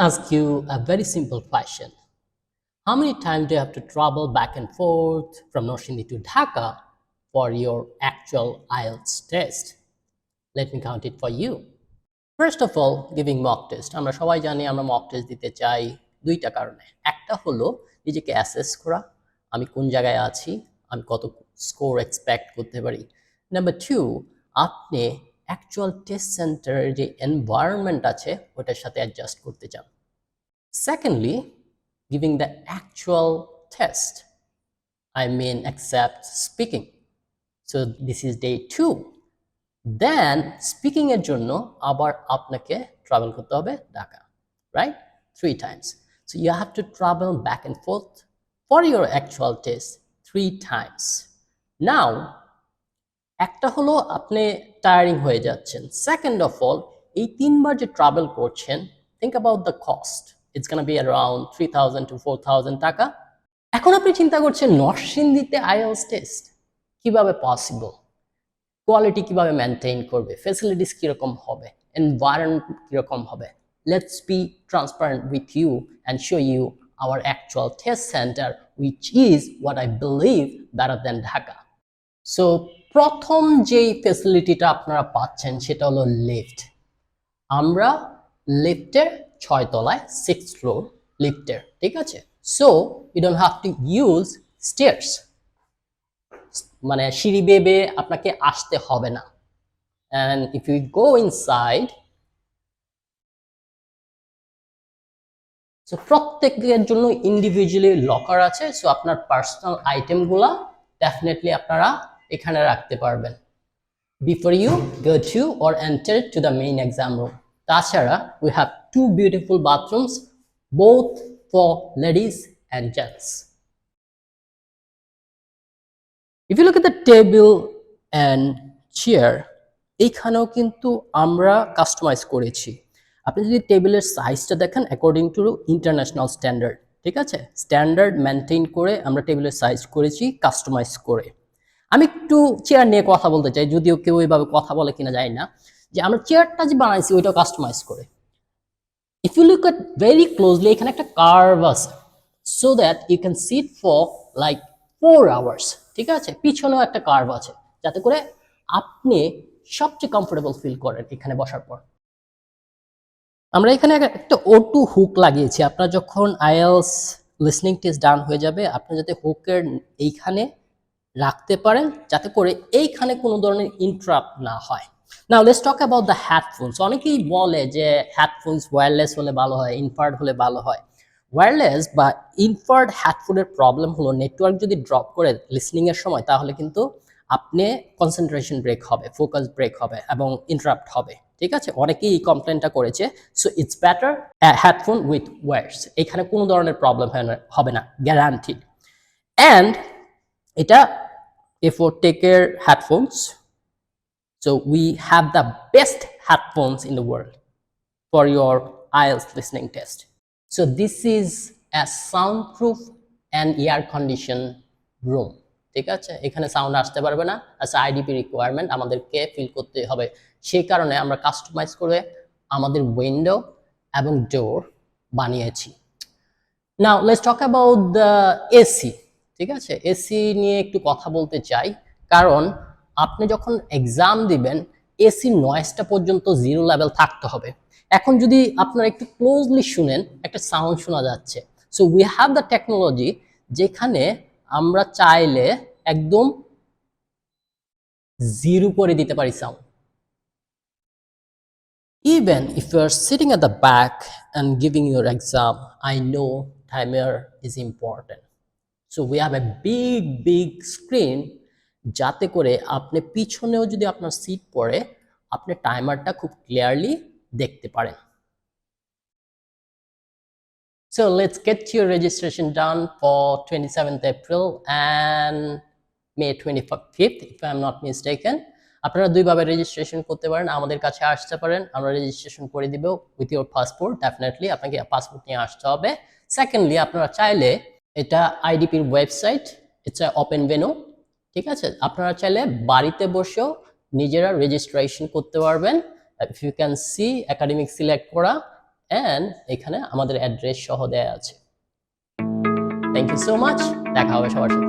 ask you a very simple question. How many times do you have to travel back and forth from Norsindi to Dhaka for your actual IELTS test? Let me count it for you. First of all, giving mock test. আমরা সবাই জানি আমরা mock test দিতে চাই দুইটা কারণে। একটা হলো নিজেকে অ্যাসেস করা, আমি কোন জায়গায় আছি, আমি কত স্কোর এক্সপেক্ট করতে পারি। নাম্বার 2, আপনি অ্যাকচুয়াল টেস্ট সেন্টারের যে এনভায়রনমেন্ট আছে ওটার সাথে অ্যাডজাস্ট করতে চান। Secondly, giving the actual test. I mean, except speaking. So this is day 2. Then speaking এর জন্য আবার আপনাকে ট্রাভেল করতে হবে Dhaka, right? 3 times. So you have to travel back and forth for your actual test 3 times. Now, একটা হলো আপনি tiring হয়ে যাচ্ছেন। Second of all, এই 3 বার যে ট্রাভেল করছেন, think about the cost. It's going to be around 3,000 to 4,000 টাকা। এখন আপনি চিন্তা করছেন নরসিংদীতে IELTS টেস্ট কিভাবে পসিবল, কোয়ালিটি কিভাবে মেনটেইন করবে, ফ্যাসিলিটিস কিরকম হবে, এনভায়রনমেন্ট কিরকম হবে। Let's be transparent with you and show you our actual test centre which is what I believe better than Dhaka. So প্রথম যেই ফ্যাসিলিটিটা আপনারা পাচ্ছেন সেটা হলো লিফট। আমরা লিফটের 6 তলায় 6th ফ্লোর লিফটের, ঠিক আছে? So you don't have to use stairs, মানে সিঁড়ি বেয়ে আপনাকে আসতে হবে না। And if you go inside, so প্রত্যেকের জন্য ইন্ডিভিজুয়ালি লকার আছে। সো আপনার পার্সোনাল আইটেমগুলা ডেফিনেটলি আপনারা এখানে রাখতে পারবেন before you go to or enter to the main exam room. তাছাড়া we have 2 beautiful bathrooms both for ladies and gents. If you look at the table and chair, এইখানেও কিন্তু আমরা কাস্টমাইজ করেছি। আপনি যদি টেবিলের সাইজটা দেখেন অ্যাকর্ডিং টু ইন্টারন্যাশনাল স্ট্যান্ডার্ড, ঠিক আছে? স্ট্যান্ডার্ড মেনটেন করে আমরা টেবিলের সাইজ করেছি কাস্টমাইজ করে। আমি একটু চেয়ার নিয়ে কথা বলতে চাই, যদিও কেউ এইভাবে কথা বলে কিনা জানি না, যে আমরা চেয়ারটা যে বানাইছি ওইটাও কাস্টমাইজ করে। If you look at very closely, এখানে একটা কার্ভ আছে so that you can sit for like 4 hours, ঠিক আছে? পিছনেও একটা কার্ভ আছে যাতে করে আপনি সবচেয়ে কমফোর্টেবল ফিল করেন এখানে বসার পর। আমরা এখানে একটা O2 হুক লাগিয়েছি। আপনার যখন IELTS লিসনিং টেস্ট ডান হয়ে যাবে, আপনি যাতে হুকের এইখানে রাখতে পারেন যাতে করে এইখানে কোনো ধরনের ইন্টারাপ্ট না হয়। Now let's talk about the headphones. অনেকেই বলে যে হেডফোনস ওয়্যারলেস হলে ভালো হয়, ইনফার্ড হলে ভালো হয়। ওয়্যারলেস বা ইনফার্ড হেডফোনের প্রবলেম হলো নেটওয়ার্ক যদি ড্রপ করে লিসনিং এর সময়, তাহলে কিন্তু আপনি কনসেন্ট্রেশন ব্রেক হবে, ফোকাস ব্রেক হবে এবং ইন্টারাপ্ট হবে, ঠিক আছে? অনেকেই এই কমপ্লেনটা করেছে। So it's better headphone with wires. এখানে কোনো ধরনের প্রবলেম হবে না, গ্যারান্টিড। অ্যান্ড এটা for Taker headphones. So we have the best headphones in the world for your IELTS listening test. So this is a soundproof and air conditioned room, ঠিক আছে? এখানে sound আসতে পারবে না। as IDP রিকোয়ারমেন্ট আমাদেরকে feel করতে হবে, সেই কারণে আমরা কাস্টমাইজ করে আমাদের উইন্ডো এবং ডোর বানিয়েছি। Now let's talk about the AC, ঠিক আছে? এসি নিয়ে একটু কথা বলতে চাই, কারণ আপনি যখন এক্সাম দিবেন এসি নয়েজটা পর্যন্ত 0 লেভেল থাকতে হবে। এখন যদি আপনারা একটু ক্লোজলি শুনেন, একটা সাউন্ড শোনা যাচ্ছে। So we have the technology যেখানে আমরা চাইলে একদম 0 করে দিতে পারি sound. Even if you are sitting at the back and giving your exam, I know timer is important. So we have a big screen যাতে করে আপনি পিছনেও যদি আপনার সিট পড়ে আপনি টাইমারটা খুব ক্লিয়ারলি দেখতে পারেন। So let's get your registration done for 27th April and May 25th if I am not mistaken. আপনারা দুইভাবে রেজিস্ট্রেশন করতে পারেন, আমাদের কাছে আসতে পারেন, আমরা রেজিস্ট্রেশন করে দিব উইথ ইউর পাসপোর্ট। ডেফিনেটলি আপনাকে পাসপোর্ট নিয়ে আসতে হবে। সেকেন্ডলি, আপনারা চাইলে এটা আইডিপির website, it's a open venue, ঠিক আছে? আপনারা চাইলে বাড়িতে বসেও নিজেরা রেজিস্ট্রেশন করতে পারবেন। If you can see academic select করা অ্যান্ড এখানে আমাদের অ্যাড্রেস সহ দেয়া আছে। থ্যাংক ইউ সো মাচ, দেখা হবে সবার সাথে।